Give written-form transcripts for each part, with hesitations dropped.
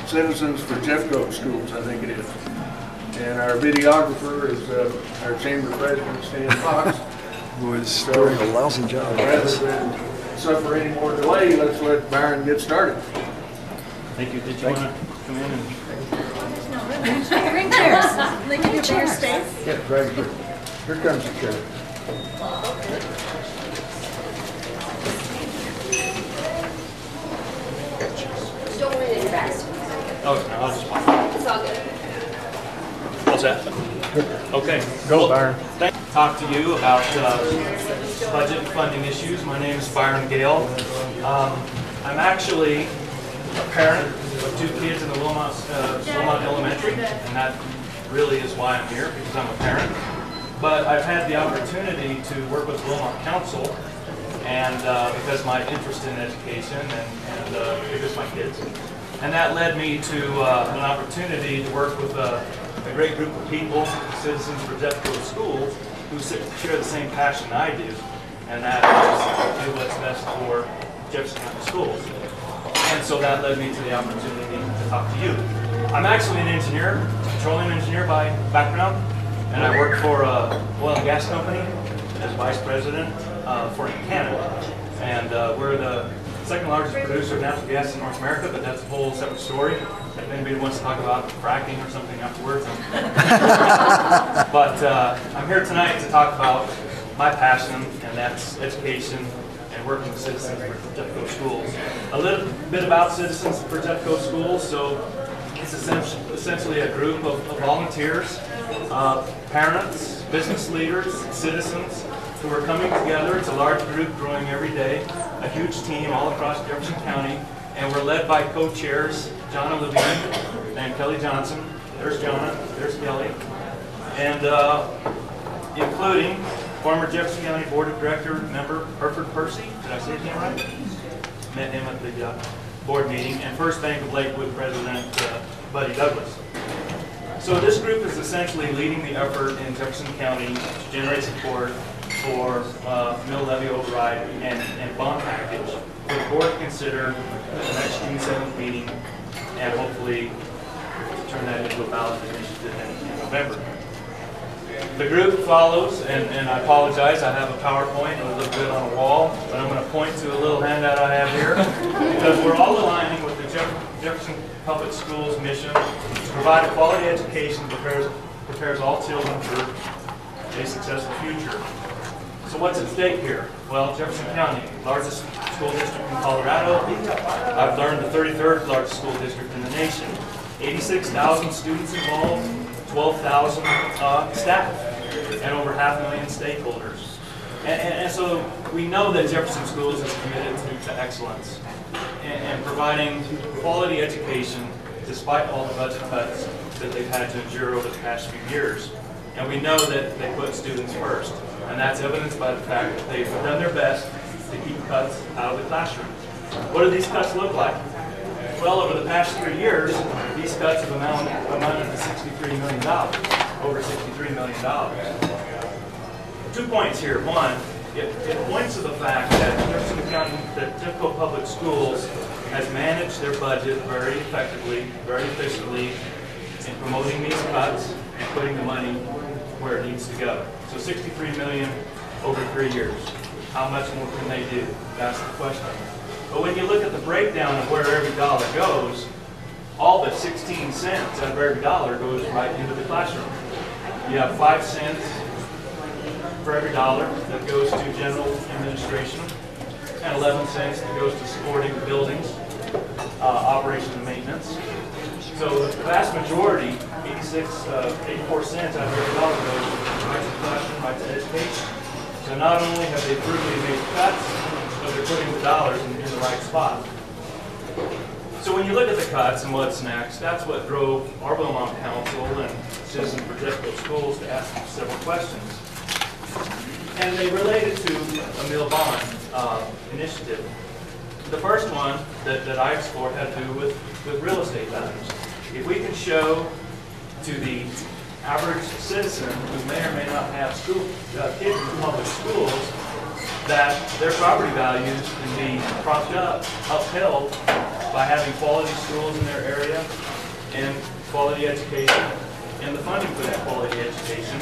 Citizens for Jeffco Schools, I think it is. And our videographer is our chamber president, Stan Fox. Who is doing a lousy job. Rather than suffer any more delay, let's let Byron get started. Thank you. Did you want to come in and... Bring chairs. They give you chair space. Yeah, right here. Here comes the chair. Don't worry that your back's Oh, no, I'll just walk. It's all good. What's that? Okay. Go, Byron. Talk to you about budget and funding issues. My name is Byron Gale. I'm actually a parent of 2 kids in the Wilmot Elementary, and that really is why I'm here, because I'm a parent. But I've had the opportunity to work with Wilmot Council, and because my interest in education and because my kids. And that led me to an opportunity to work with a great group of people, Citizens for Jeffco Schools, who share the same passion I do, and that is to do what's best for Jefferson County schools. And so that led me to the opportunity to talk to you. I'm actually an engineer, petroleum engineer by background, and I work for an oil and gas company as vice president for Canada. And we're the second largest producer of natural gas in North America, but that's a whole separate story. If anybody wants to talk about fracking or something afterwards. But I'm here tonight to talk about my passion, and that's education and working with Citizens for Jeffco Schools. A little bit about Citizens for Jeffco Schools. So it's essentially a group of volunteers, parents, business leaders, citizens who are coming together. It's a large group growing every day, a huge team all across Jefferson County, and we're led by co-chairs, John Levine and Kelly Johnson. There's John, there's Kelly, and including former Jefferson County Board of Director member Herford Percy. Did I say his name right? Met him at the board meeting, and First Bank of Lakewood President Buddy Douglas. So this group is essentially leading the effort in Jefferson County to generate support for mill levy override and bond package for the board to consider at the next June 7th meeting, and hopefully turn that into a ballot initiative in November. The group follows, and I apologize, I have a PowerPoint, it would look good on a wall, but I'm going to point to a little handout I have here, because we're all aligning with the Jefferson Public Schools mission to provide a quality education that prepares all children for a successful future. So what's at stake here? Well, Jefferson County, largest school district in Colorado. I've learned the 33rd largest school district in the nation. 86,000 students involved, 12,000 staff, and over 500,000 stakeholders. And so we know that Jefferson Schools is committed to excellence and providing quality education despite all the budget cuts that they've had to endure over the past few years. And we know that they put students first. And that's evidenced by the fact that they've done their best to keep cuts out of the classroom. What do these cuts look like? Well, over the past 3 years, these cuts have amounted to $63 million, over $63 million. 2 points here. One, it points to the fact that Jefferson County, that Jeffco Public Schools has managed their budget very effectively, very efficiently in promoting these cuts and putting the money where it needs to go. So $63 million over 3 years. How much more can they do? That's the question. But when you look at the breakdown of where every dollar goes, all but 16 cents out of every dollar goes right into the classroom. You have 5 cents for every dollar that goes to general administration, and 11 cents that goes to supporting the buildings, operation and maintenance. So the vast majority, 84 cents out of every dollar goes right to the classroom, right to education. So not only have they brutally made cuts, but they're putting the dollars in the right spot. So when you look at the cuts and what's next, that's what drove our Wilmot Council and Citizens for Jeffco Schools to ask several questions. And they related to a mill bond initiative. The first one that I explored had to do with real estate values. If we can show to the average citizen who may or may not have kids in public schools that their property values can be propped up, upheld by having quality schools in their area and quality education and the funding for that quality education.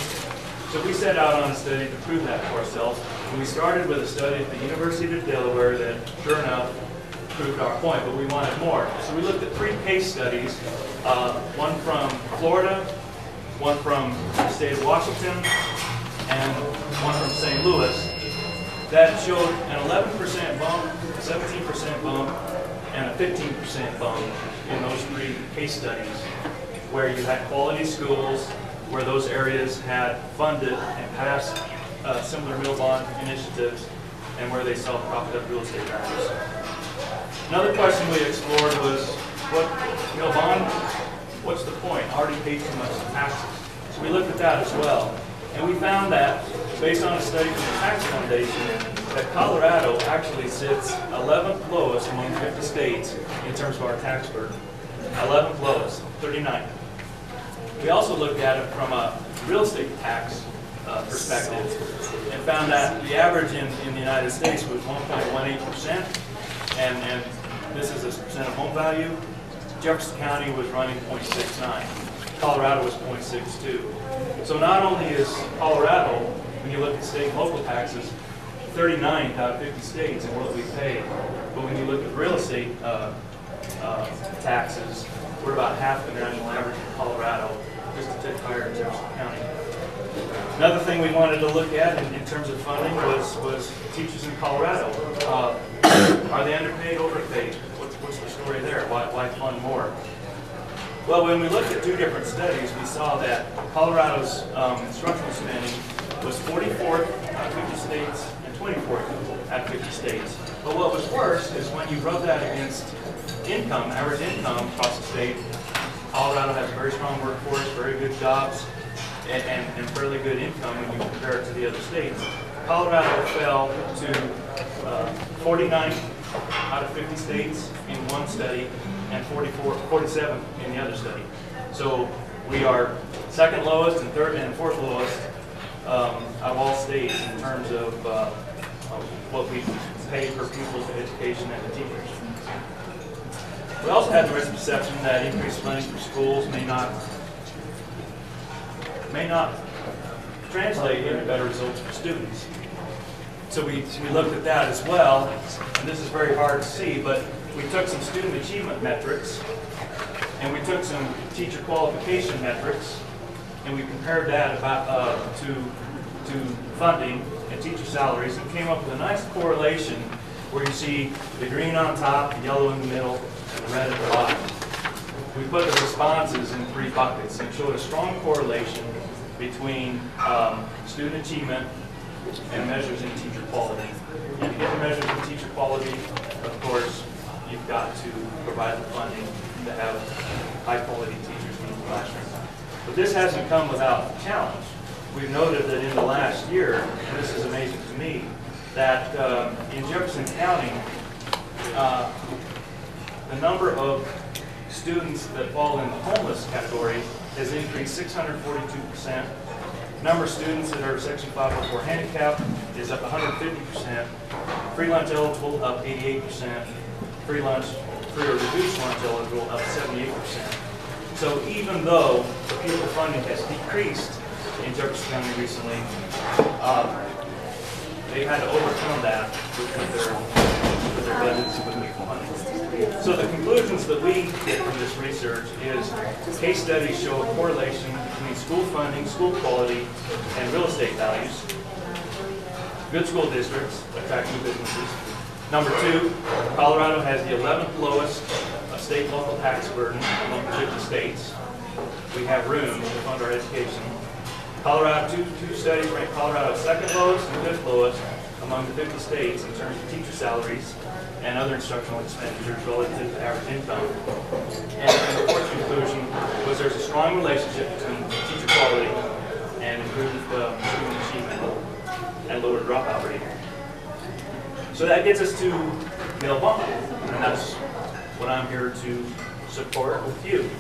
So we set out on a study to prove that for ourselves. And we started with a study at the University of Delaware that, sure enough, proved our point, but we wanted more. So we looked at 3 case studies, one from Florida, one from the state of Washington, and one from St. Louis, that showed an 11% bump, 17% bump, and a 15% bump in those 3 case studies, where you had quality schools, where those areas had funded and passed similar mill bond initiatives, and where they saw propped up real estate values. Another question we explored was, mill bond, what's the point? I already paid too much in taxes. So we looked at that as well. And we found that, based on a study from the Tax Foundation, that Colorado actually sits 11th lowest among 50 states in terms of our tax burden. 11th lowest, 39th. We also looked at it from a real estate tax perspective and found that the average in the United States was 1.18%, and this is a percent of home value. Jefferson County was running 0.69. Colorado was 0.62. So not only is Colorado, when you look at state and local taxes, 39th out of 50 states in what we pay, but when you look at real estate taxes, we're about half the national average in Colorado, just a tick higher in Jefferson County. Another thing we wanted to look at in terms of funding was teachers in Colorado. Are they underpaid, overpaid? What's the story there? Why fund more? Well, when we looked at 2 different studies, we saw that Colorado's instructional spending was 44th out of 50 states and 24th out of 50 states. But what was worse is when you rub that against income, average income across the state. Colorado has a very strong workforce, very good jobs, and fairly good income when you compare it to the other states. Colorado fell to 49th out of 50 states in one study and 47 in the other study. So we are second lowest and third and fourth lowest out of all states in terms of what we pay per pupil for education and the teachers. We also had the misperception that increased funding for schools may not translate into better results for students. So we looked at that as well, and this is very hard to see, but we took some student achievement metrics, and we took some teacher qualification metrics, and we compared that to funding and teacher salaries, and came up with a nice correlation where you see the green on top, the yellow in the middle, and the red at the bottom. We put the responses in 3 buckets and showed a strong correlation between student achievement and measures in teacher quality. And to get the measures in teacher quality, of course, you've got to provide the funding to have high-quality teachers in the classroom. But this hasn't come without challenge. We've noted that in the last year, and this is amazing to me, that in Jefferson County, the number of students that fall in the homeless category has increased 642%. Number of students that are Section 504 handicapped is up 150%. Free lunch eligible up 88%. Free or reduced lunch eligible up 78%. So even though the pupil funding has decreased in Jefferson County recently, they've had to overcome that with their budgets and with their funding. So the conclusions that we get from this research is case studies show a correlation between school funding, school quality, and real estate values. Good school districts attract new businesses. Number 2, Colorado has the 11th lowest state and local tax burden among the 50 states. We have room to fund our education. Colorado, two studies rank Colorado second lowest and 5th lowest among the 50 states in terms of teacher salaries and other instructional expenditures relative to average income. And the 4th conclusion was there's a strong relationship between teacher quality and improved student achievement and lower dropout rate. So that gets us to mill bond, and that's what I'm here to support with you.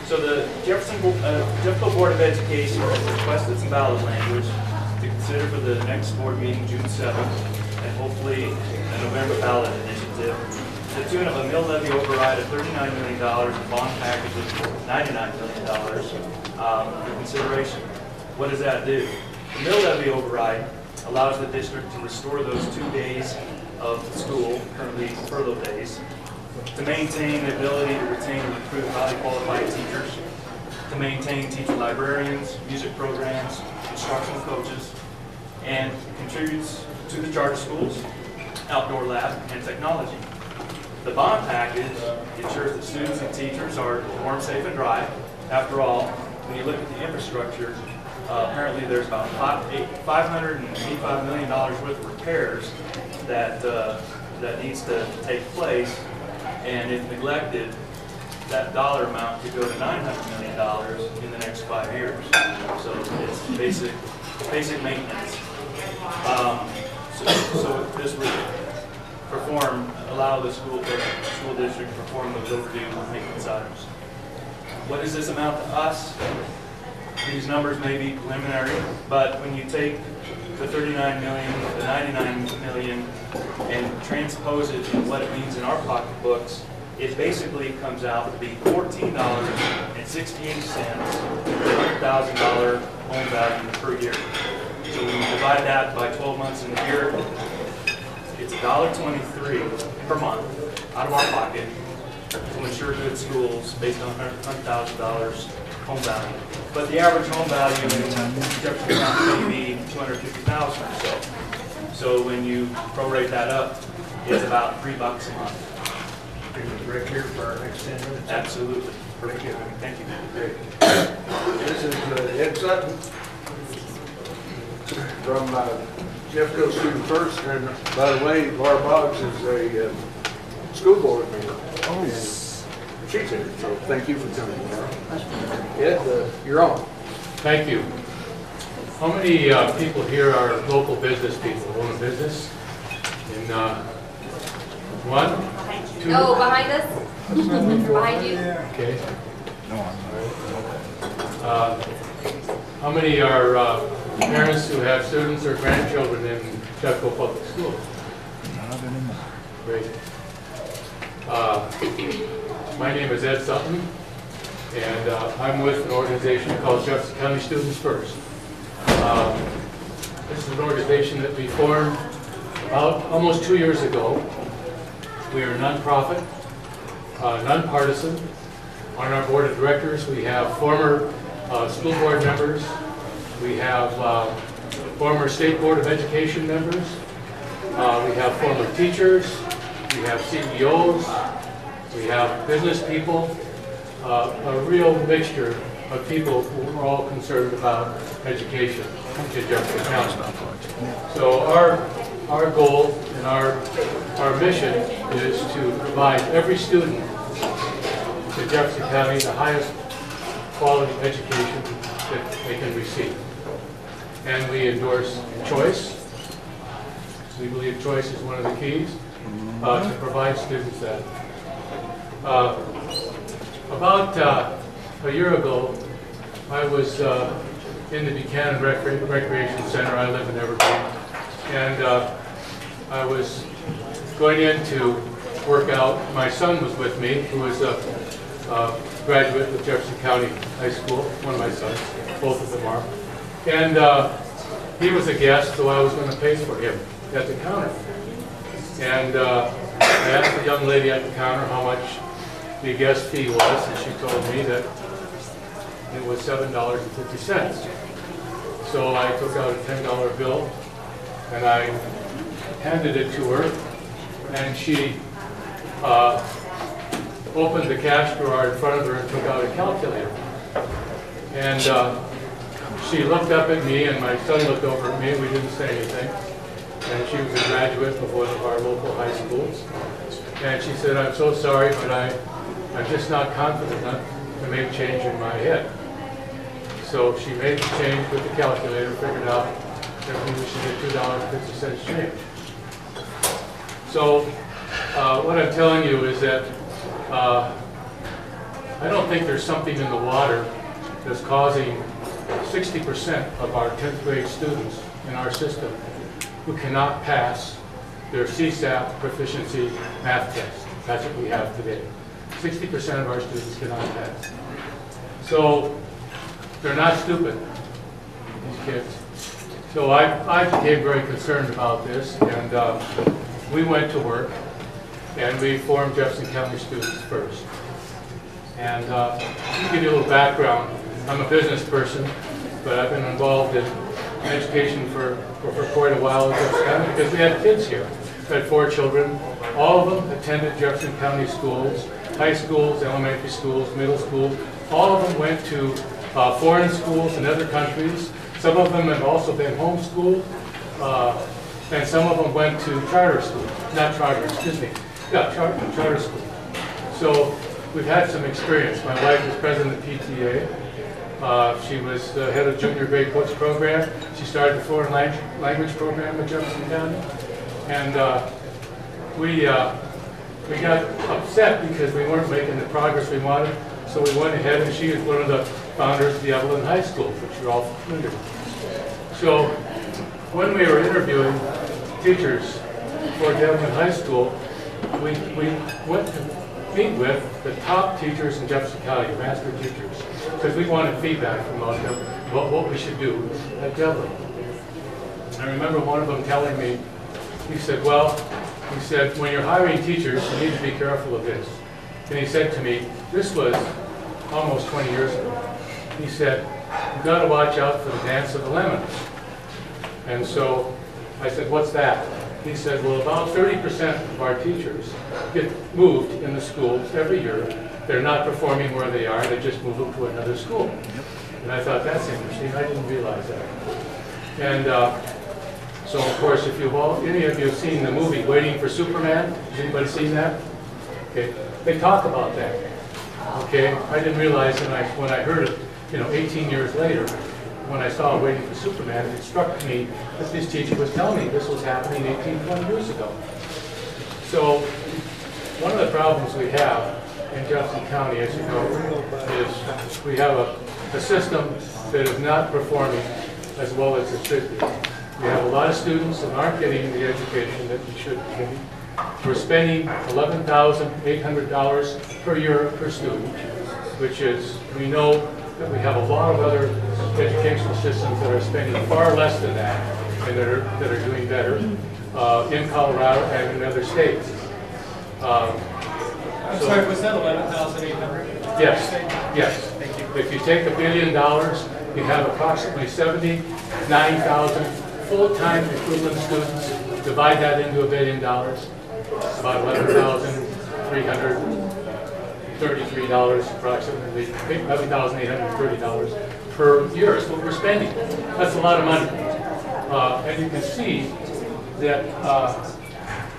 So the Jeffco Board of Education has requested some ballot language to consider for the next board meeting, June 7th, and hopefully a November ballot initiative to override of $39 million, a bond package of $99 million for consideration. What does that do? The mill levy override allows the district to restore those 2 days of school, currently furlough days, to maintain the ability to retain and recruit highly qualified teachers, to maintain teacher librarians, music programs, instructional coaches, and contributes to the charter schools, outdoor lab, and technology. The bond package ensures that students and teachers are warm, safe, and dry. After all, when you look at the infrastructure, apparently there's about $585 million worth of repairs that needs to take place, and if neglected, that dollar amount could go to $900 million in the next 5 years. So it's basic maintenance. So this would allow the school district to perform those overdue maintenance items. What does this amount to us? These numbers may be preliminary, but when you take the $39 million, the $99 million, and transpose it to what it means in our pocketbooks, it basically comes out to be $14.68 per $100,000 home value per year. So when you divide that by 12 months in a year, it's $1.23 per month out of our pocket to ensure good schools based on $100,000 home value. But the average home value in Jefferson County may be $250,000 or so. So when you prorate that up, it's about $3 a month. Right here for our next 10 minutes. Absolutely. Thank you. Great. This is Ed Sutton from Jeffco Student First, and by the way, Laura Boggs is a school board member. Oh. She's here, so thank you for coming, Laura. Ed, you're on. Thank you. How many people here are local business people, own a business? In one? Two? Oh, behind us? Behind you? Okay. No, I'm not. How many are parents who have students or grandchildren in Jeffco Public School? Not anymore. Great. My name is Ed Sutton, and I'm with an organization called Jefferson County Students First. This is an organization that we formed about almost 2 years ago. We are a nonprofit, nonpartisan. On our board of directors, we have former school board members. We have former State Board of Education members. We have former teachers. We have CEOs. We have business people. A real mixture of people who are all concerned about education in Jefferson County. So our goal and our mission is to provide every student in Jefferson County the highest quality education that they can receive. And we endorse choice. We believe choice is one of the keys to provide students that. About a year ago, I was in the Buchanan Recreation Center. I live in Evergreen. And I was going in to work out. My son was with me, who was a graduate of Jefferson County High School, one of my sons, both of them are. And he was a guest, so I was going to pay for him at the counter. And I asked the young lady at the counter how much the guest fee was, and she told me that it was $7.50. So I took out a $10 bill, and I handed it to her, and she opened the cash drawer in front of her and took out a calculator. And she looked up at me, and my son looked over at me, and we didn't say anything. And she was a graduate of one of our local high schools. And she said, "I'm so sorry, but I'm just not confident enough to make change in my head." So she made the change with the calculator, figured out that we should get $2.50 change. So what I'm telling you is that I don't think there's something in the water that's causing 60% of our 10th grade students in our system who cannot pass their CSAP proficiency math test. That's what we have today. 60% of our students cannot pass. So they're not stupid, these kids. So I became very concerned about this, and we went to work, and we formed Jefferson County Students First. And to give you a little background, I'm a business person, but I've been involved in education for quite a while in Jefferson County because we had kids here. We had 4 children. All of them attended Jefferson County schools, high schools, elementary schools, middle schools. All of them went to foreign schools in other countries. Some of them have also been homeschooled, and some of them went to charter school. Not charter, excuse me. Yeah, charter school. So we've had some experience. My wife was president of PTA. She was the head of junior grade coach program. She started the foreign language program in Jefferson County. And we got upset because we weren't making the progress we wanted. So we went ahead, and she is one of the founders of the Evelyn High School, which you're all familiar with. So when we were interviewing teachers for Evelyn High School, we went to meet with the top teachers in Jefferson County, master teachers, because we wanted feedback from them about what we should do at Devlin. I remember one of them telling me, he said, when you're hiring teachers, you need to be careful of this. And he said to me, this was almost 20 years ago. He said, you've got to watch out for the dance of the lemons. And so I said, what's that? He said, well, about 30% of our teachers get moved in the schools every year. They're not performing where they are, they just move them to another school. And I thought, that's interesting, I didn't realize that. And so of course, if any of you have seen the movie Waiting for Superman, has anybody seen that? Okay, they talk about that. Okay, I didn't realize when I heard it, 18 years later, when I saw Waiting for Superman, it struck me that this teacher was telling me this was happening 18, 20 years ago. So one of the problems we have in Jefferson County, as you know, is we have a system that is not performing as well as it should be. We have a lot of students that aren't getting the education that we should be getting. We're spending $11,800 per year per student, which is, we know that we have a lot of other educational systems that are spending far less than that and that are doing better in Colorado and in other states. I'm sorry, was that 11,800? Yes, yes. Thank you. If you take $1 billion, you have approximately 79,000 full-time equivalent students. Divide that into $1 billion, about $11,333 approximately, $11,830 per year is what we're spending. That's a lot of money. And you can see that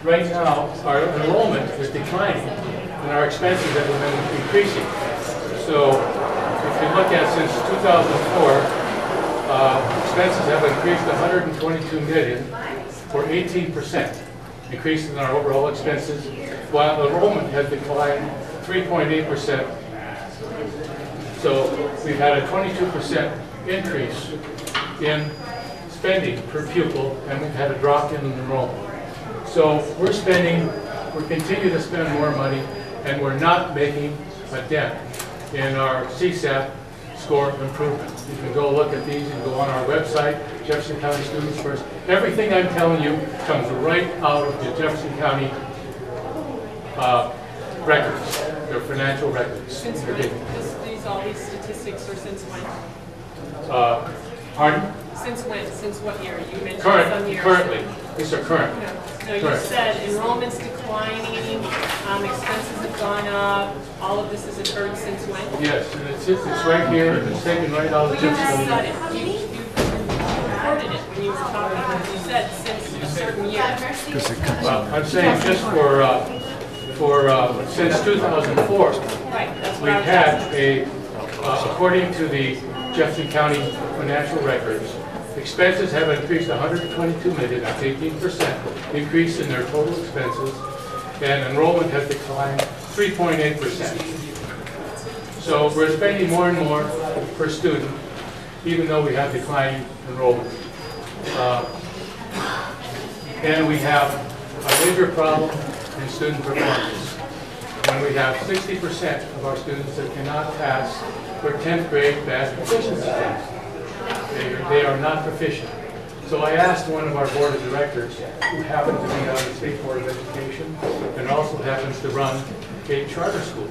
right now our enrollment is declining and our expenses have been increasing. So if you look at since 2004, expenses have increased $122 million, or 18% increase in our overall expenses, while enrollment has declined 3.8%. So we've had a 22% increase in spending per pupil, and we've had a drop in enrollment. So we continue to spend more money, and we're not making a dent in our CSAT score improvement. You can go look at these, you can go on our website, Jefferson County Students First. Everything I'm telling you comes right out of the Jefferson County records, their financial records. Since when? All these statistics are since when? Pardon? Since when? Since what year? You mentioned some years. Currently. These are current. No, you said enrollment's declining, expenses have gone up, all of this has occurred since when? Yes, and it's right here, it's taken right out of the Jefferson County. You reported it when you were talking, you said since a certain year. Well, I'm saying just for since 2004. Right, that's what We've I was had asking. according to the Jefferson County financial records, expenses have increased $122 million, that's 18% increase in their total expenses, and enrollment has declined 3.8%. So we're spending more and more per student, even though we have declining enrollment. And we have a major problem in student performance. When and we have 60% of our students that cannot pass their 10th grade math proficiency test. They are not proficient. So I asked one of our board of directors, who happens to be on the State Board of Education and also happens to run a charter school.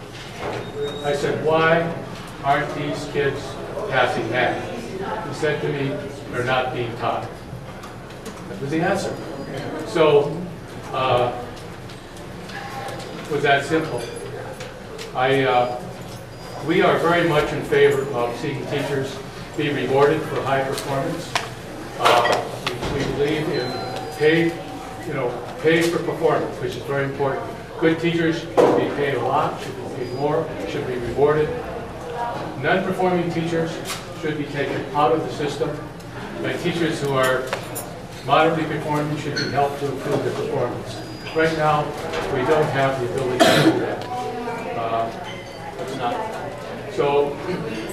I said, why aren't these kids passing math? He said to me, they're not being taught. That was the answer. So, was that simple? We are very much in favor of seeing teachers be rewarded for high performance. We believe in pay for performance, which is very important. Good teachers should be paid a lot, should be paid more, should be rewarded. Non-performing teachers should be taken out of the system, and teachers who are moderately performing should be helped to improve their performance. Right now, we don't have the ability to do that. It's not. So,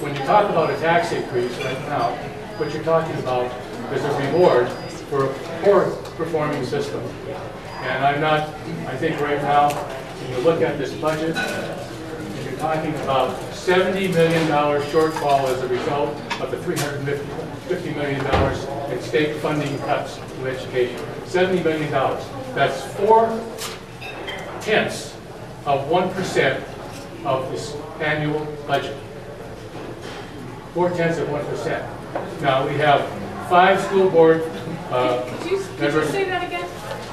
when you talk about a tax increase right now, what you're talking about is a reward for a poor performing system. And I think right now, when you look at this budget, you're talking about $70 million shortfall as a result of the $350 million in state funding cuts to education. $70 million. That's 0.4% of this annual budget. 0.4%. Now we have 5 school board Could you say that again?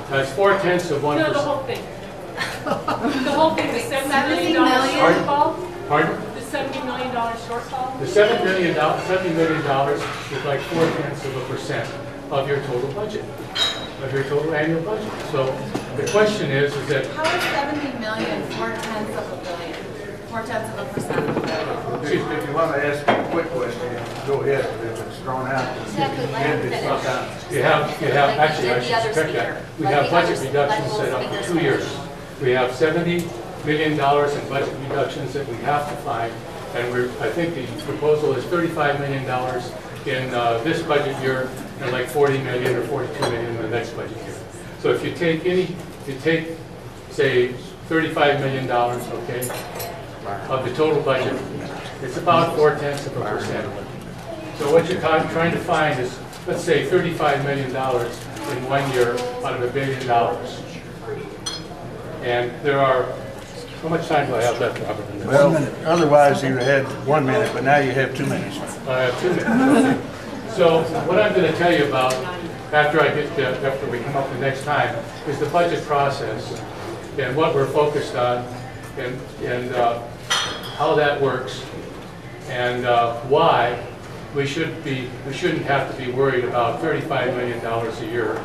That's 0.4%. No, the whole thing. The whole thing, the $70 million shortfall? Pardon? The $70 million shortfall? The $70 million is like 0.4% of your total budget, of your total annual budget. So the question is that How is 70 million 4/10 of a billion? 0.4% of a billion. If you want to ask a quick question, go ahead, if it's drawn out. Exactly, let him finish. you have actually, I should correct that. We have budget reductions set up for 2 years. We have $70 million in budget reductions that we have to find, and I think the proposal is $35 million in this budget year, and like $40 million or $42 million in the next budget year. So if you take, say, $35 million, okay, of the total budget, it's about 0.4%. So what you're trying to find is, let's say, $35 million in 1 year out of $1 billion. And there are, how much time do I have left, Robert? Well, otherwise you had 1 minute, but now you have 2 minutes. I have 2 minutes. Okay. So what I'm going to tell you about after we come up the next time is the budget process and what we're focused on and how that works and why we shouldn't have to be worried about $35 million a year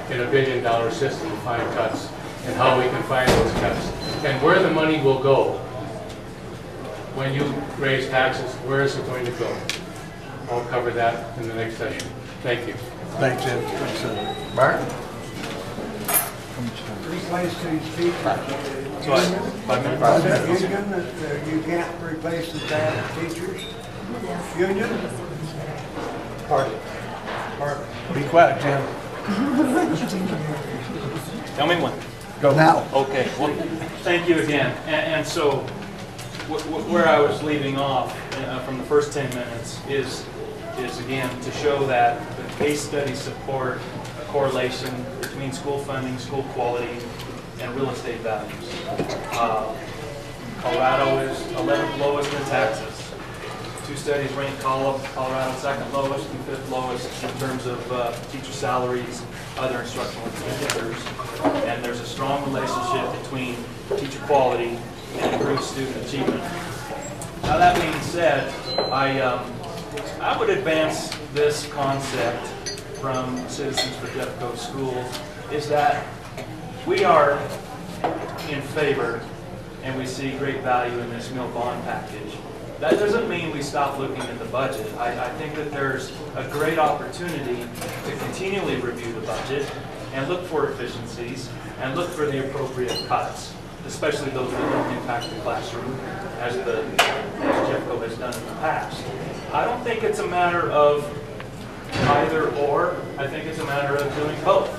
in $1 billion system to find cuts and how we can find those cuts and where the money will go when you raise taxes. Where is it going to go? I'll cover that in the next session. Thank you. Thanks, Ed. Thanks, Bart? Replace these teachers. So 5 minutes. Union, that you can't replace the bad teachers? Union? Pardon. Be quiet, Jim. Tell me when. Go now. Okay, well, thank you again. And so, where I was leaving off from the first 10 minutes is again to show that the case studies support a correlation between school funding, school quality, and real estate values. Colorado is 11th lowest in taxes. 2 studies rank Colorado second lowest and 5th lowest in terms of teacher salaries, other instructional expenditures. And there's a strong relationship between teacher quality and improved student achievement. Now that being said, I would advance this concept from Citizens for Jeffco Schools is that we are in favor and we see great value in this mill bond package. That doesn't mean we stop looking at the budget. I think that there's a great opportunity to continually review the budget and look for efficiencies and look for the appropriate cuts, especially those that don't impact the classroom as Jeffco has done in the past. I don't think it's a matter of either or. I think it's a matter of doing both.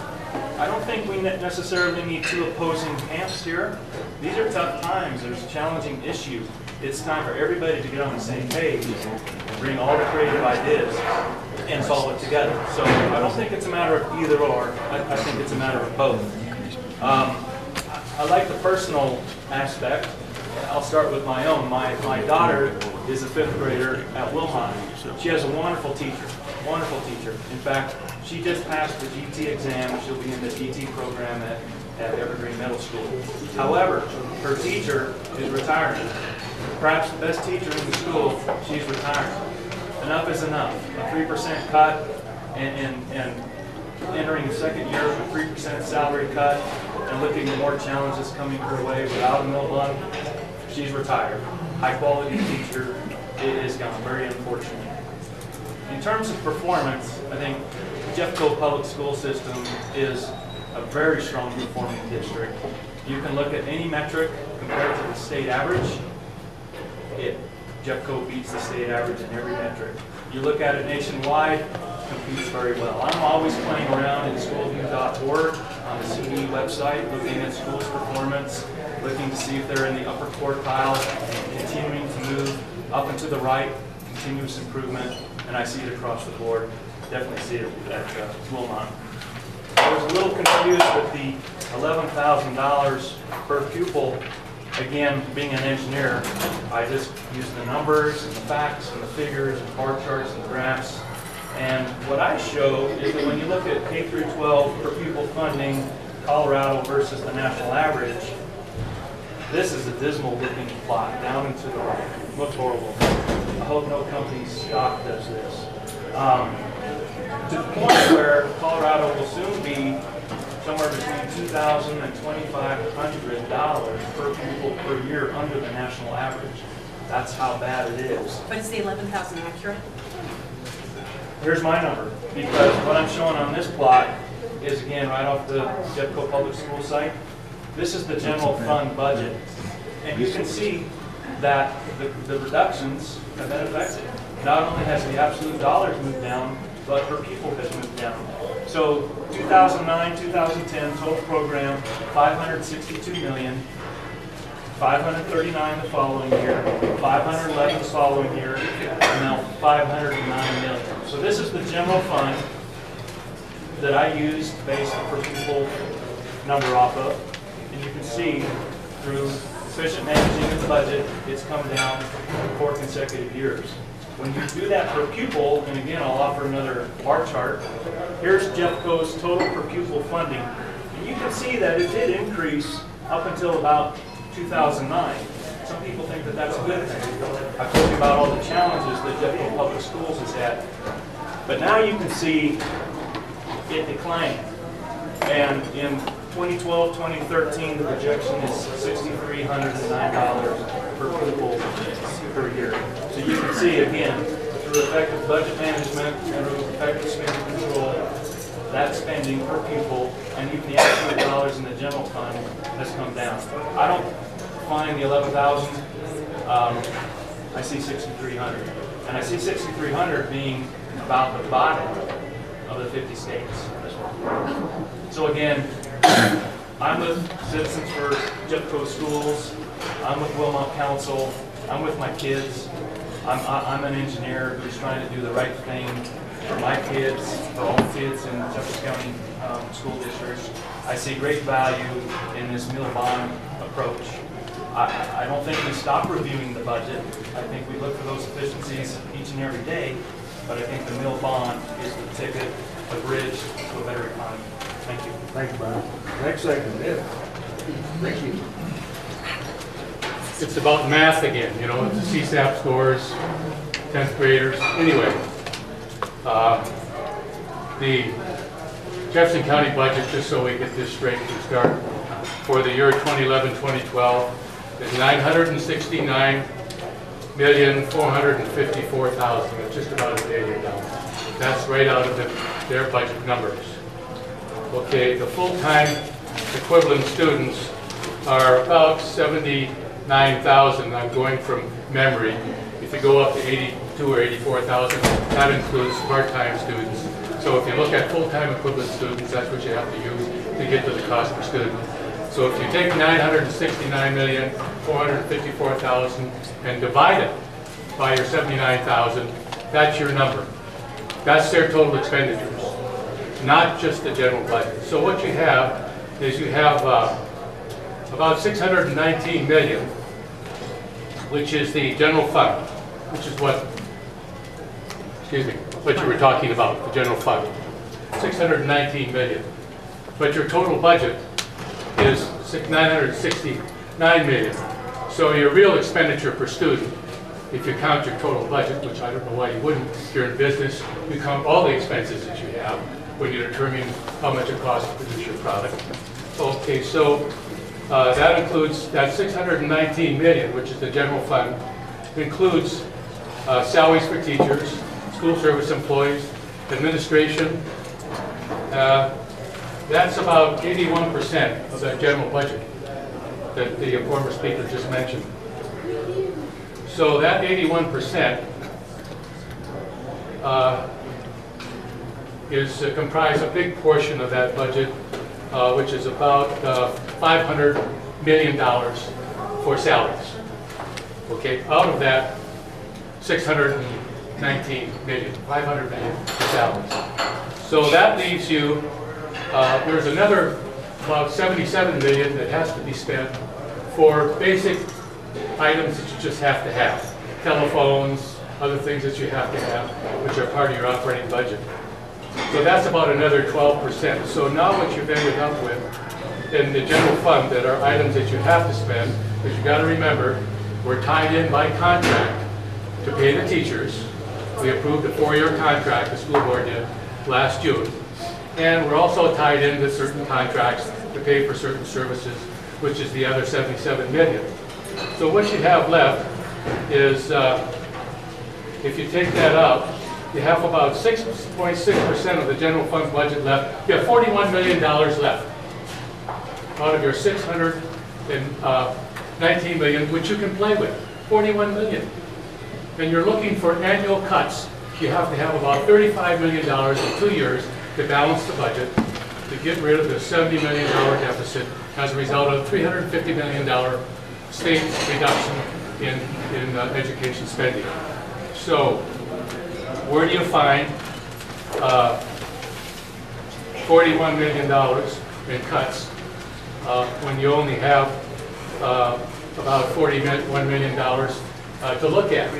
I don't think we necessarily need two opposing camps here. These are tough times. There's a challenging issue. It's time for everybody to get on the same page and bring all the creative ideas and solve it together. So I don't think it's a matter of either or. I think it's a matter of both. I like the personal aspect. I'll start with my own. My daughter is a 5th grader at Wilmot. She has a wonderful teacher. Wonderful teacher. In fact, she just passed the GT exam. She'll be in the GT program at Evergreen Middle School. However, her teacher is retiring. Perhaps the best teacher in the school, she's retiring. Enough is enough. A 3% cut and entering the second year with a 3% salary cut and looking at more challenges coming her way without a mill bond, she's retired. High quality teacher is gone. Very unfortunate. In terms of performance, I think Jeffco Public School System is a very strong performing district. You can look at any metric compared to the state average. Jeffco beats the state average in every metric. You look at it nationwide, competes very well. I'm always playing around in schoolview.org on the CE website, looking at schools' performance, looking to see if they're in the upper quartile, continuing to move up and to the right, continuous improvement, and I see it across the board. Definitely see it at Wilmot. I was a little confused with the $11,000 per pupil. Again, being an engineer, I just use the numbers and the facts and the figures and bar charts and graphs. And what I show is that when you look at K through 12 per pupil funding, Colorado versus the national average, this is a dismal looking plot down and to the right. Looks horrible. I hope no company stock does this. To the point where Colorado will soon be somewhere between $2,000 and $2,500 per pupil per year under the national average. That's how bad it is. But is the 11,000 accurate? Here's my number, because what I'm showing on this plot is, again, right off the Jeffco Public School site. This is the general fund budget. And you can see that the reductions have been effective. Not only has the absolute dollars moved down, but per pupil has moved down. So 2009, 2010 total program, $562 million, 539 the following year, 511 the following year, and now 509 million. So this is the general fund that I used to base the per pupil number off of. And you can see through efficient managing of the budget, it's come down 4 consecutive years. When you do that per pupil, and again, I'll offer another bar chart. Here's Jeffco's total per pupil funding. And you can see that it did increase up until about 2009. Some people think that that's a good thing. I've told you about all the challenges that Jeffco Public Schools has had. But now you can see it declined. And in 2012, 2013, the projection is $6,309 per pupil per year. So you can see, again, through effective budget management and through effective spending control, that spending per pupil and even the absolute dollars in the general fund has come down. I don't find the 11,000. I see 6,300, and I see 6,300 being about the bottom of the 50 states. So again, I'm with Citizens for Jeffco Schools. I'm with Wilmot Council. I'm with my kids. I'm an engineer who's trying to do the right thing for my kids, for all the kids in Jefferson County school districts. I see great value in this mill bond approach. I don't think we stop reviewing the budget. I think we look for those efficiencies each and every day, but I think the mill bond is the ticket, the bridge to a better economy. Thank you. Thank you, Brian. Next segment, Ed. Thank you. It's about math again, you know, it's the CSAP scores, 10th graders. Anyway, the Jefferson County budget, just so we get this straight to start, for the year 2011-2012 is $969,454,000. It's just about $1 billion. That's right out of their budget numbers. Okay, the full-time equivalent students are about 79,000. I'm going from memory. If you go up to 82 or 84,000, that includes part-time students. So if you look at full-time equivalent students, that's what you have to use to get to the cost per student. So if you take 969,454,000 and divide it by your 79,000, that's your number. That's their total expenditures, not just the general budget. So what you have is you have about 619 million, which is the general fund, which is what you were talking about, the general fund. 619 million. But your total budget is 969 million. So your real expenditure per student, if you count your total budget, which I don't know why you wouldn't, if you're in business, you count all the expenses that you have when you determine how much it costs to produce your product. Okay, so that includes, that 619 million, which is the general fund, includes salaries for teachers, school service employees, administration. That's about 81% of that general budget that the former speaker just mentioned. So that 81% is comprised a big portion of that budget, which is about $500 million for salaries. Okay, out of that, 619 million, 500 million for salaries. So that leaves you, there's another about 77 million that has to be spent for basic items that you just have to have. Telephones, other things that you have to have, which are part of your operating budget. So that's about another 12%. So now what you've ended up with in the general fund that are items that you have to spend, because you got to remember, we're tied in by contract to pay the teachers. We approved a 4-year contract, the school board did, last June. And we're also tied into certain contracts to pay for certain services, which is the other 77 million. So what you have left is, if you take that out, you have about 6.6% of the general fund budget left. You have $41 million left out of your 619 million, which you can play with. 41 million. And you're looking for annual cuts. You have to have about $35 million in 2 years to balance the budget, to get rid of the $70 million deficit as a result of $350 million state reduction in education spending. So, where do you find $41 million in cuts when you only have about $41 million to look at?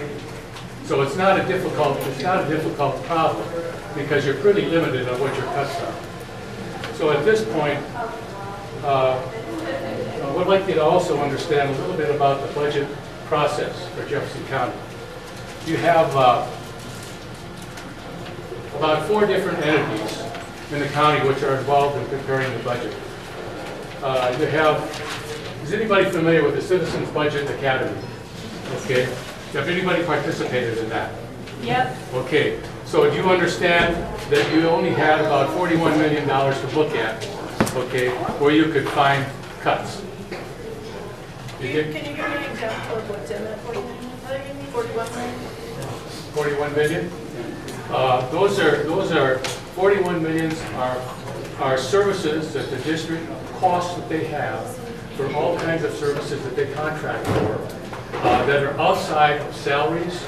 So it's not a difficult problem because you're pretty limited on what your cuts are. So at this point, I would like you to also understand a little bit about the budget process for Jefferson County. You have about 4 different entities in the county which are involved in preparing the budget. Is anybody familiar with the Citizens Budget Academy? Okay. Have anybody participated in that? Yep. Okay. So do you understand that you only had about $41 million to look at, okay, where you could find cuts? Can you give me an example of what's in that 41 million? 41 million? Those are 41 millions are services that the district costs that they have for all kinds of services that they contract for that are outside of salaries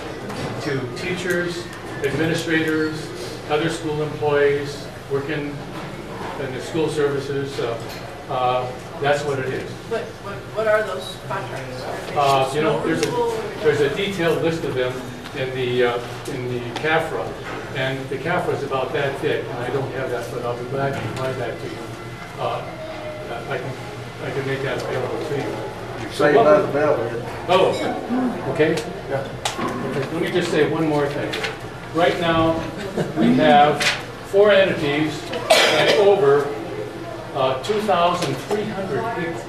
to teachers, administrators, other school employees working in the school services. That's what it is. What are those contracts? There's a detailed list of them in the CAFRA, and the CAFRA is about that thick, and I don't have that, but I'll be glad to provide that to you. I can make that available to you. Say by the bell, Ed. Oh, okay. Yeah. Okay. Let me just say one more thing. Right now, we have 4 entities and over 2,300 people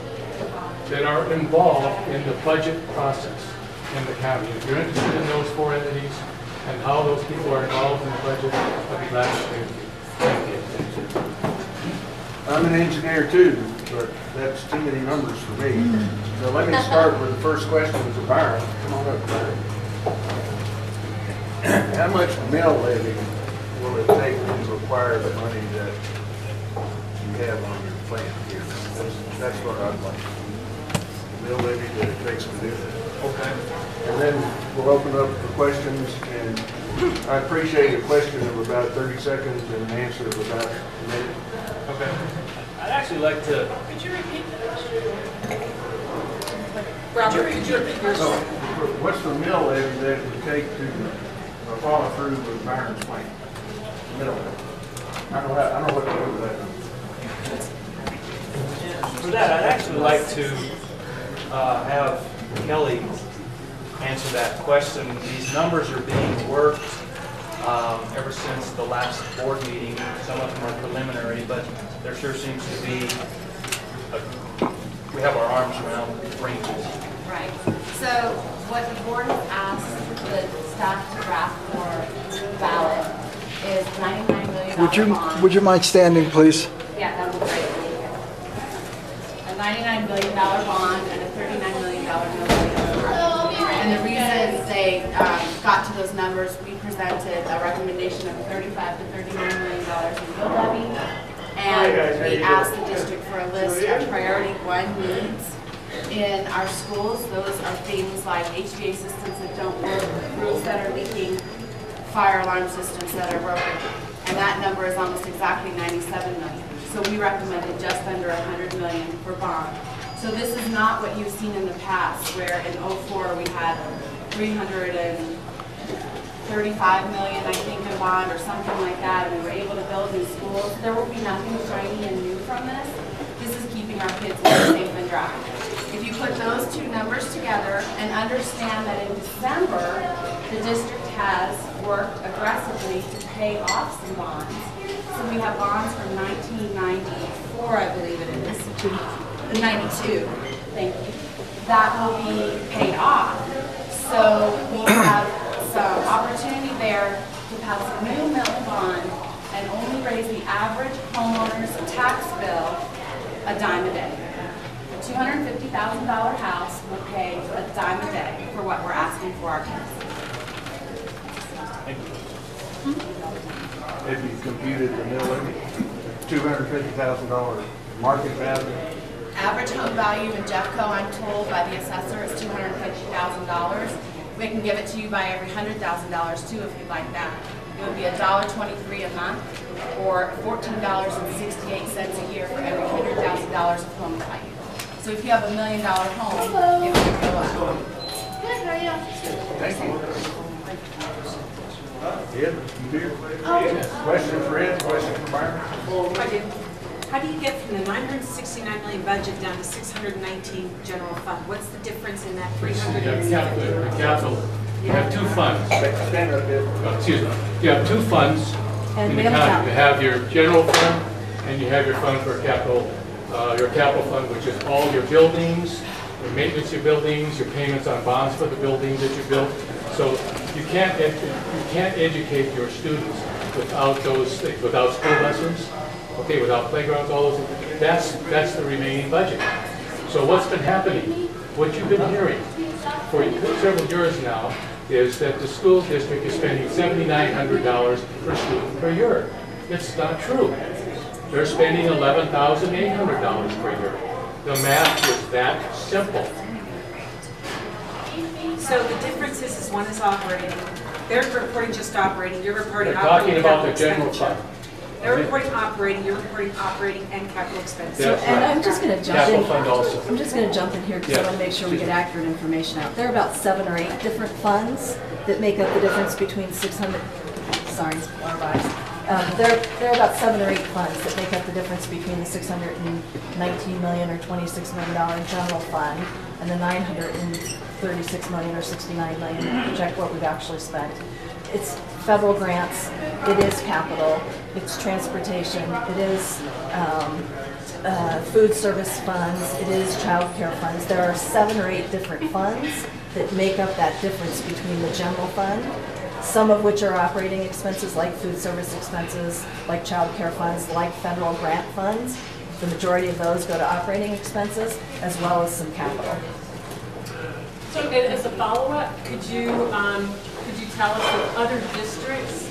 that are involved in the budget process in the county. If you're interested in those 4 entities and how those people are involved in the budget, I'll be glad to share with you. Thank you. I'm an engineer too, but that's too many numbers for me. So let me start with the first question to Byron. Come on up, Byron. How much mill levy will it take to acquire the money that you have on your plan here? That's what I'd like. The mill levy that it takes to do that. Okay. And then we'll open up for questions, and I appreciate a question of about 30 seconds and an answer of about a minute. Okay. I'd actually like to, Could you repeat the question? Robert, could you repeat your So, what's the mill levy that it would take to follow through with Byron's plan? Mill levy. I don't know what to do with that. for that, I'd actually like to have Kelly answer that question. These numbers are being worked ever since the last board meeting. Some of them are preliminary, but there sure seems to be, we have our arms around ranges. Right. So what the board has asked the staff to draft for ballot is $99 million bond. Would you mind standing, please? Yeah, that would be great. A $99 billion bond and a $39 million mill levy. And the reason they got to those numbers, we presented a recommendation of $35 to $39 million in mill levy. And we asked the district for a list of priority one needs in our schools. Those are things like HVAC systems that don't work, roofs that are leaking, fire alarm systems that are broken. And that number is almost exactly $97 million. So we recommended just under $100 million for bond. So this is not what you've seen in the past, where in '04 we had $335 million, I think, in bond or something like that, and we were able to build new schools. There will be nothing shiny and new from this. This is keeping our kids safe and dry. If you put those two numbers together and understand that in December, the district has worked aggressively to pay off some bonds. So we have bonds from 1994, I believe it is, 92, thank you, that will be paid off. So we have some opportunity there to pass a new mill bond and only raise the average homeowner's tax bill a dime a day. A $250,000 house will pay a dime a day for what we're asking for our kids. If you computed the mill levy, $250,000 market value. Average home value in Jeffco, I'm told by the assessor, is $250,000. We can give it to you by every $100,000 too, if you'd like that. It would be $1.23 a month, or $14.68 a year for every $100,000 of home value. So if you have $1 million home, it would go up. Thank you. Ed, you do? Question for Ed, question for Byron? I do. How do you get from the $969 million budget down to $619 general fund? What's the difference in that You have 300? capital, you have two funds. Stand up, Ed. Excuse me. You have two funds in the county. You have your general fund and you have your fund for capital, your capital fund, which is all your buildings, your maintenance of your buildings, your payments on bonds for the buildings that you built. So you can't educate your students without those things, without school lessons, okay, without playgrounds, all those things. That's the remaining budget. So what's been happening, what you've been hearing for several years now, is that the school district is spending $7,900 per student per year. It's not true. They're spending $11,800 per year. The math is that simple. So the difference is one is operating. They're reporting just operating. You're reporting They're operating talking about the capital general expenditure. fund. They're reporting operating. You're reporting operating and capital expenditure. That's And right. I'm just going to jump Capital in. fund also. I'm just going to jump in here because I Yeah. want to make sure we get accurate information out. There are about 7 or 8 different funds that make up the difference between 600. Sorry, our vibes. There are about 7 or 8 funds that make up the difference between the $619 million or $26 million general fund and the $936 million or $69 million. Check what we've actually spent. It's federal grants, it is capital, it's transportation, it is food service funds, it is child care funds. There are 7 or 8 different funds that make up that difference between the general fund, some of which are operating expenses like food service expenses, like child care funds, like federal grant funds. The majority of those go to operating expenses as well as some capital. So as a follow-up, could you tell us if other districts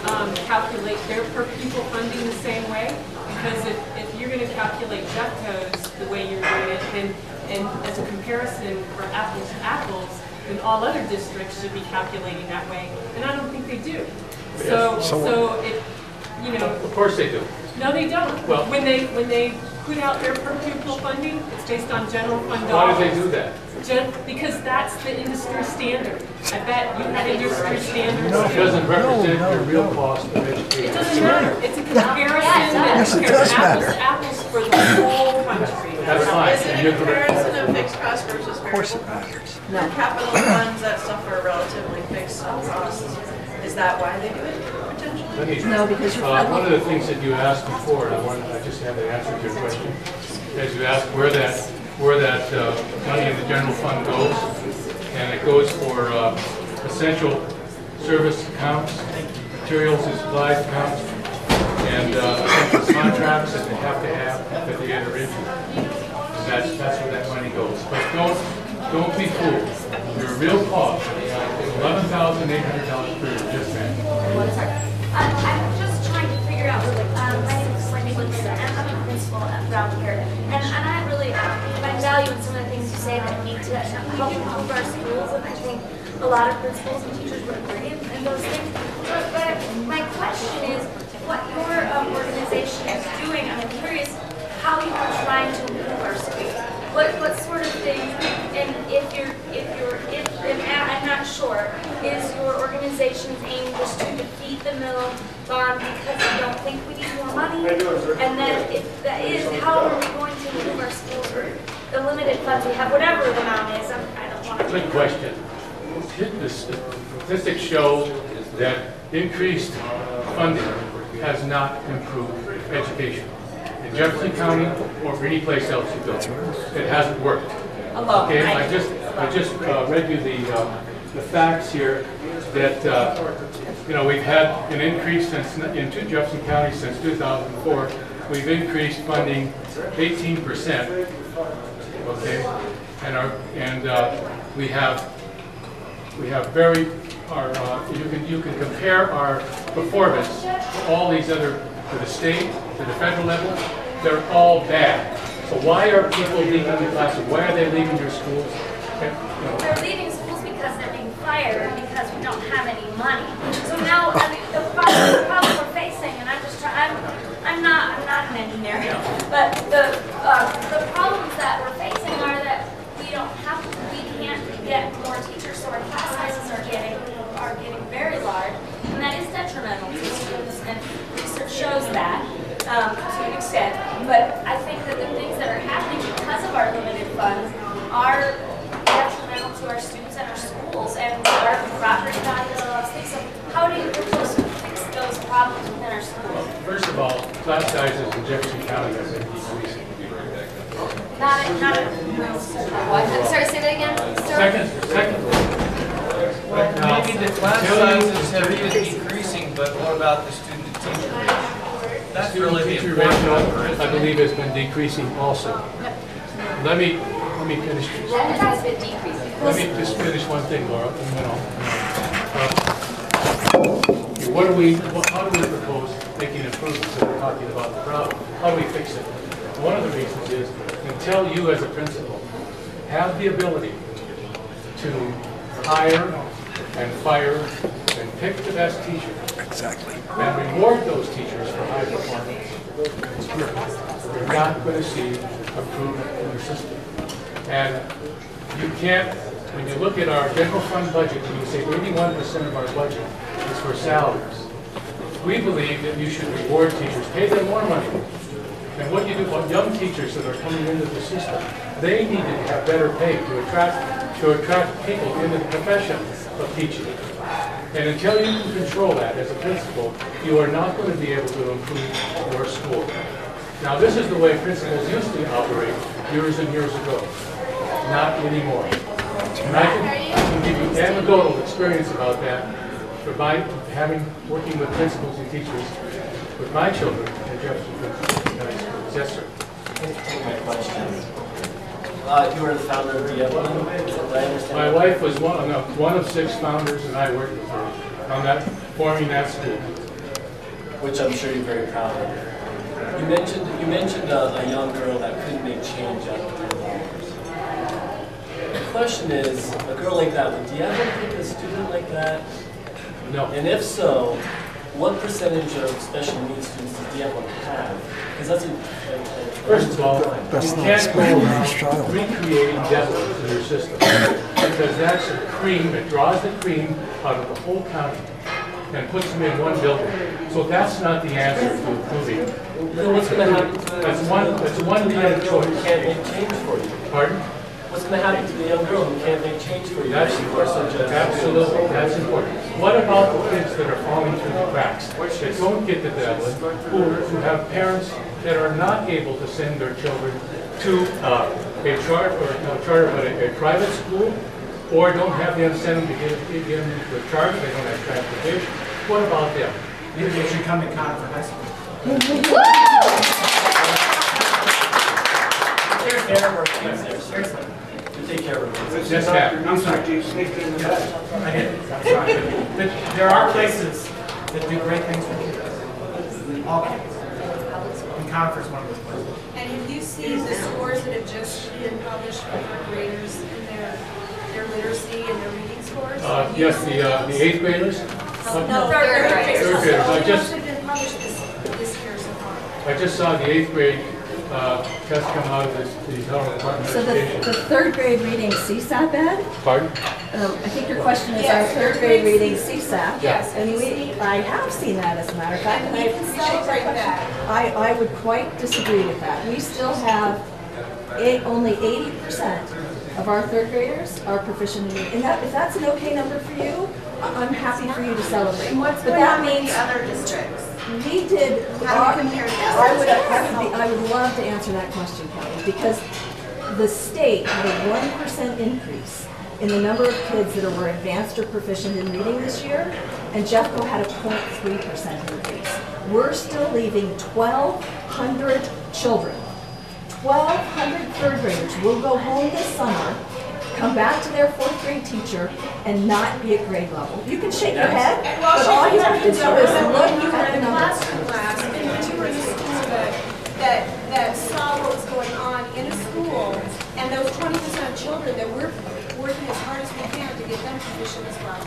calculate their per pupil funding the same way? Because if you're going to calculate Jeffco's the way you're doing it, then, and as a comparison for apples to apples, then all other districts should be calculating that way, and I don't think they do. So it, you know. Of course they do. No, they don't. Well, when they put out their per pupil funding, it's based on general fund dollars. Why do they do that? Because that's the industry standard. I bet you had industry standards. No, it doesn't represent your real cost of education. It doesn't matter. It's a comparison that compares apples to apples for the whole country. That's fine. Is it a comparison of fixed cost versus variable? Of course it matters. No. Capital funds, that stuff are relatively fixed costs. Is that why they do it, potentially? No, because you're one of the things that you asked before, and I just have the answer to your question, is you asked where that money in the general fund goes, and it goes for essential service accounts, materials and supplies accounts, and essential contracts that they have to have that they enter into. And that's where that money goes. But don't be fooled. Your real cost is $11,800 per year, just man. I'm just trying to figure out, my name is Wendy Woodson, and I'm a principal around here. And I really find value in some of the things you say that need to help improve our schools, and I think a lot of principals and teachers would agree in those things. But my question is, what your organization is doing, I'm curious how you are trying to improve our schools. What sort of things, and and I'm not sure, is your organization's aim just to defeat the mill bond because you don't think we need more money? And then if that is, how are we going to improve our schools for the limited funds we have, whatever the amount is? I don't want to. Good question. The statistics show that increased funding has not improved education. In Jefferson County or any place else you go, it hasn't worked. Okay, I just read you the facts here that we've had an increase in Jefferson County since 2004. We've increased funding 18%. Okay, and we have very you can compare our performance to all these other, to the state, to the federal level. They're all bad. So why are people leaving the classroom? Why are they leaving your schools? They're leaving schools because they're being fired because we don't have any money. So now, I mean, the problem we're facing, and I'm not an engineer, but the problems that we're facing are that we can't get more teachers, so our class sizes are getting very large, and that is detrimental to students, and research shows that. To an extent, but I think that the things that are happening because of our limited funds are detrimental to our students and our schools and our property values and all those things. So how do you fix those problems within our schools? First of all, class sizes in Jefferson County have been decreasing. Sorry, say that again. Second. Well, maybe the class sizes have been decreasing, but what about the student-to-teacher ratio? That's really the teacher important ratio, number. I believe, has been decreasing also. Let me finish. It has been decreasing. Let me just finish one thing, Laura. How do we propose making improvements that we're talking about the problem? How do we fix it? One of the reasons is until you as a principal have the ability to hire and fire and pick the best teacher. Exactly. And reward those teachers for high performance, you're not going to see improvement in the system. And you can't, when you look at our general fund budget, and you say 81% of our budget is for salaries, we believe that you should reward teachers, pay them more money. And what you do about young teachers that are coming into the system, they need to have better pay to attract people into the profession of teaching. And until you can control that as a principal, you are not going to be able to improve your school. Now, this is the way principals used to operate years and years ago. Not anymore. And I can give you anecdotal experience about that by working with principals and teachers with my children at Jefferson High School. Yes, sir. Take my question. You were the founder of Jeffco. My wife was one of 6 founders, and I worked with her on forming that school. which I'm sure you're very proud of. You mentioned a young girl that couldn't make change out of $10. The question is, a girl like that, do you ever think a student like that? No. And if so, what percentage of special needs students does Diablo have? Because that's First of all, That's you not can't special go needs around child. recreating devils in your system. Because that's the cream, it draws the cream out of the whole county and puts them in one building. So that's not the answer to improving. Then what's going to happen to That's one kind of girl who choice. can't make change for you? Pardon? What's going to happen to the young girl who can't make change for you? That's absolutely, that's important. What about the kids that are falling through the cracks, that don't get the devil, who have parents that are not able to send their children to a private school, or don't have the incentive to get them to a charter, they don't have transportation? What about them? Maybe they should come to Conifer High School. Take care of our kids there, seriously. You take care of our kids. Yes, ma'am. I'm sorry. You sneaked in the back. I did, I'm sorry. But there are places that do great things for kids. All kids. And Conifer's one of those places. And have you seen the scores that have just been published for third graders in their literacy and their reading scores? Yes, the 8th graders. No, third graders. Third graders. How many have been published this year so far? I just saw the 8th grade test come out of the Federal Department of So Education. the third grade reading CSAP bed? Pardon? I think your question is Yes, our third grade reading C- CSAP. Yes. And I have seen that, as a matter of fact, And and I we can appreciate celebrate that question. I would quite disagree with that. We still have only 80% of our third graders are proficient in reading. And if that's an okay number for you, I'm happy for you to celebrate. And what's But going that on with means the other districts? we did. How do you compare to the I would love to answer that question, Kelly, because the state had a 1% increase in the number of kids that were advanced or proficient in reading this year, and Jeffco had a 0.3% increase. We're still leaving 1,200 children. 1,200 third graders will go home this summer, come back to their fourth grade teacher, and not be at grade level. You can shake your head, but all you have to do is look at the numbers. Class, and when you were in a school that saw what was going on in a school, and those 20% of children that we're working as hard as we can to get them proficient as well.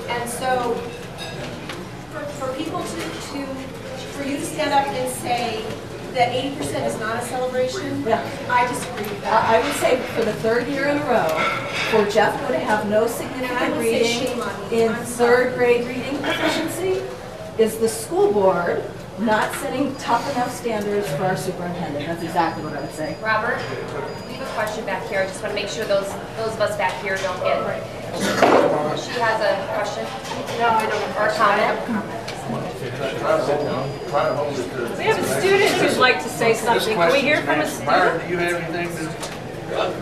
And so, for people for you to stand up and say that 80% is not a celebration, Yeah. I disagree with that. I would say for the third year in a row, for Jeffco to have no And I significant would say reading shame on you. in I'm sorry. third grade reading proficiency is the school board not setting tough enough standards for our superintendent. That's exactly what I would say. Robert, we have a question back here. I just want to make sure those of us back here don't get. She has a question? No, I don't. Or a comment? We have a student who'd like to say something. Can we hear from a Myron, student? do you have anything to?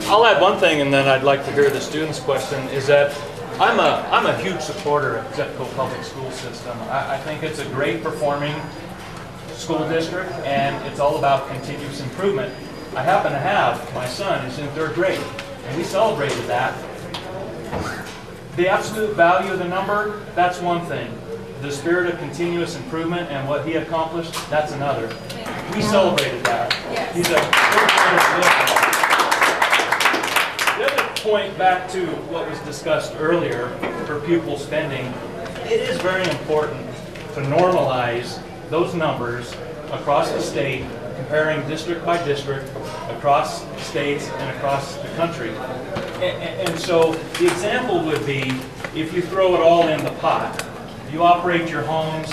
I'll add one thing, and then I'd like to hear the student's question, is that I'm a huge supporter of Jeffco Public School system. I think it's a great performing school district, and it's all about continuous improvement. I happen to have, my son is in third grade, and we celebrated that. The absolute value of the number, that's one thing. The spirit of continuous improvement and what he accomplished, that's another. We celebrated that. Yes. He's a The other point back to what was discussed earlier for pupil spending, it is very important to normalize those numbers across the state, comparing district by district, across states and across the country. And so the example would be, if you throw it all in the pot, you operate your homes,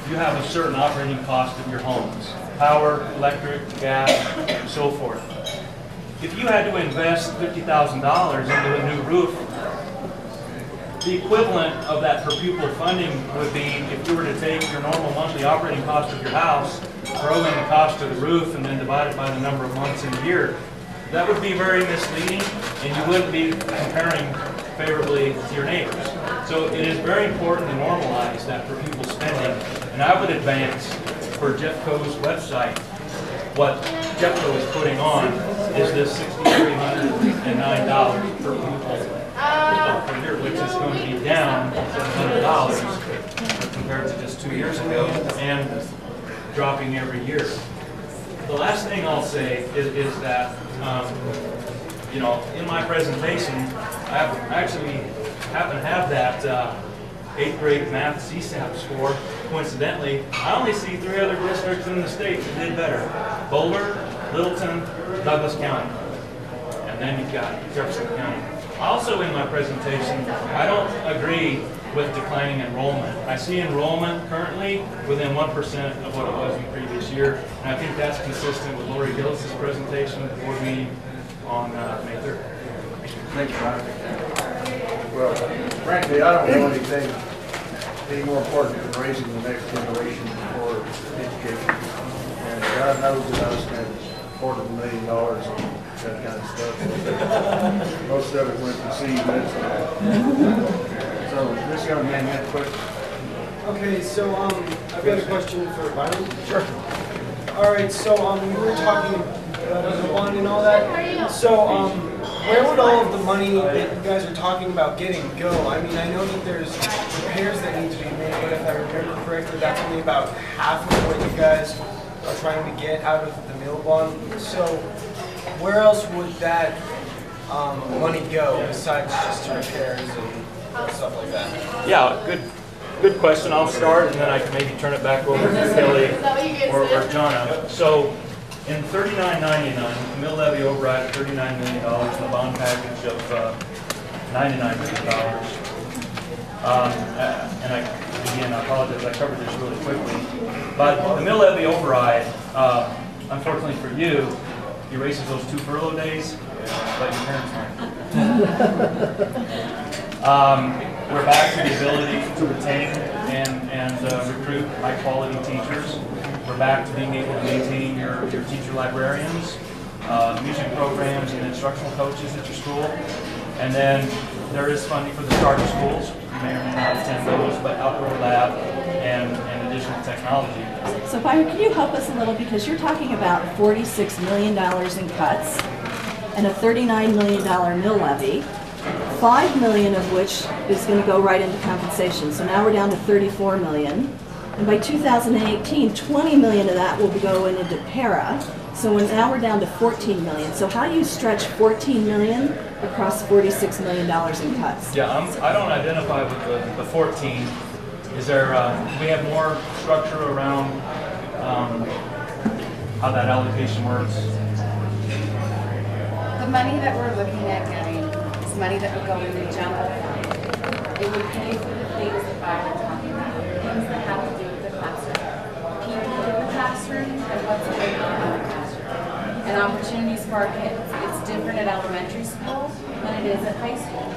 you have a certain operating cost of your homes, power, electric, gas, and so forth. If you had to invest $50,000 into a new roof, the equivalent of that per pupil funding would be if you were to take your normal monthly operating cost of your house, throw in the cost of the roof, and then divide it by the number of months in a year. That would be very misleading, and you wouldn't be comparing favorably to your neighbors. So it is very important to normalize that per pupil spending. And I would advance for Jeffco's website, what Jeffco is putting on is this $6,309 per pupil per year, which is going to be down $700 compared to just 2 years ago. And dropping every year. The last thing I'll say is that, you know, in my presentation, I actually happen to have that 8th grade math CSAP score. Coincidentally, I only see 3 other districts in the state that did better. Boulder, Littleton, Douglas County. And then you've got Jefferson County. Also in my presentation, I don't agree with declining enrollment. I see enrollment currently within 1% of what it was in the previous year, and I think that's consistent with Lori Gillis' presentation at the board meeting on May 3rd. Thanks, Brian. Well, frankly, I don't know anything any more important than raising the next generation for education. And God knows that I spent $250,000 on that kind of stuff. Most of it went to seed medicine. So this young man had a question. Okay, so I've got a question for Byron. Sure. All right, so we were talking about the bond and all that. So where would all of the money that you guys are talking about getting go? I mean, I know that there's repairs that need to be made, but if I remember correctly, that's only about half of what you guys are trying to get out of the mill bond. So where else would that money go besides just to repairs and stuff like that? Yeah, good question. I'll start, and then I can maybe turn it back over to Kelly or Jonna. So in 39.99, the mill levy override of $39 million, and the bond package of $99 million. And again, I apologize, I covered this really quickly. But the mill levy override, unfortunately for you, erases those 2 furlough days, but your parents might. We're back to the ability to retain and recruit high-quality teachers. We're back to being able to maintain your teacher librarians, music programs, and instructional coaches at your school. And then there is funding for the charter schools. You may or may not attend those, but outdoor lab and additional technology. So Byron, can you help us a little, because you're talking about $46 million in cuts and a $39 million mill levy, $5 million of which is going to go right into compensation. So now we're down to $34 million. And by 2018, $20 million of that will be going into para. So now we're down to $14 million. So how do you stretch $14 million across $46 million in cuts? Yeah, I don't identify with the 14. Is there, we have more structure around how that allocation works? The money that we're looking at getting is money that would go in the general fund. It would pay for the things that Byron's talking about, things that have to do with the classroom. People in the classroom and what's going on in the classroom. And opportunities for our kids. It's different at elementary school than it is at high school.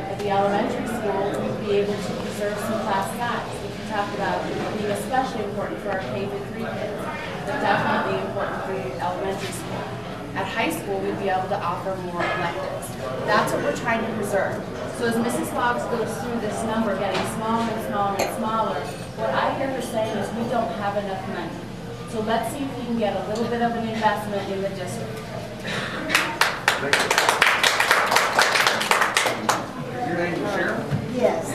At the elementary school, we'd be able to preserve some class size. We can talk about being especially important for our K-3 kids, but definitely important for elementary school. At high school, we'd be able to offer more electives. That's what we're trying to preserve. So as Mrs. Fox goes through this number, getting smaller and smaller and smaller, what I hear her saying is we don't have enough money. So let's see if we can get a little bit of an investment in the district. Your name is Sharon? Yes.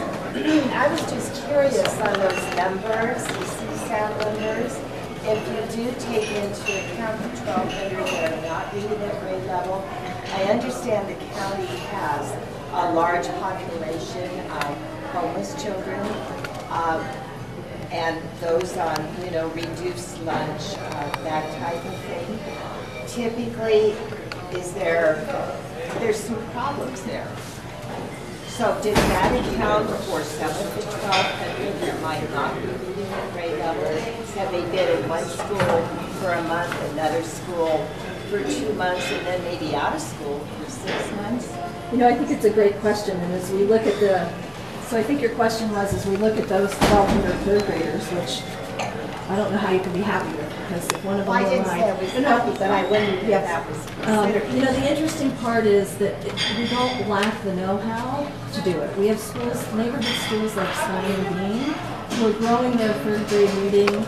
I was just curious on those numbers, the CSAP numbers. If you do take into account the 1,200 that are not reading at grade level, I understand the county has a large population of homeless children and those on, reduced lunch, that type of thing. Typically, there's some problems there. So did that account for some of the 1,200 that might not be reading at grade level? Have they been in one school for a month, another school for 2 months, and then maybe out of school for 6 months? I think it's a great question. And as we look at so I think your question was, as we look at those 1,200 third graders, which I don't know how you can be happy with, because if one of them I didn't say I was happy, but I wouldn't if that was considered. The interesting part is that we don't lack the know-how to do it. We have schools, neighborhood schools like Swanee and Bean, who are growing their third grade reading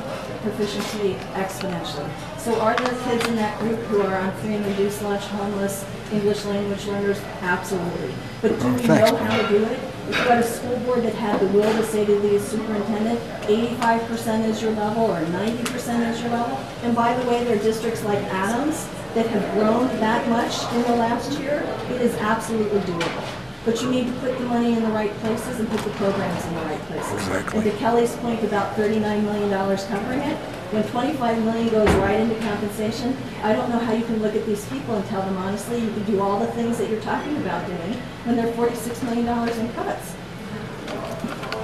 proficiency exponentially. So are there kids in that group who are on free and reduced lunch, homeless, English language learners? Absolutely. But do we know how to do it? If you got a school board that had the will to say to the superintendent, 85% is your level or 90% is your level, and by the way, there are districts like Adams that have grown that much in the last year, it is absolutely doable. But you need to put the money in the right places and put the programs in the right places. Exactly. And to Kelly's point about $39 million covering it, when $25 million goes right into compensation, I don't know how you can look at these people and tell them honestly you can do all the things that you're talking about doing when they're $46 million in cuts.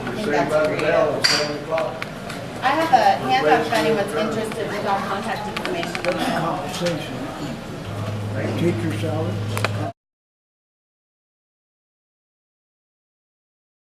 You're saying about the bell at 7 o'clock. I have a handout if anyone's interested with our contact information. Compensation. Teacher salary.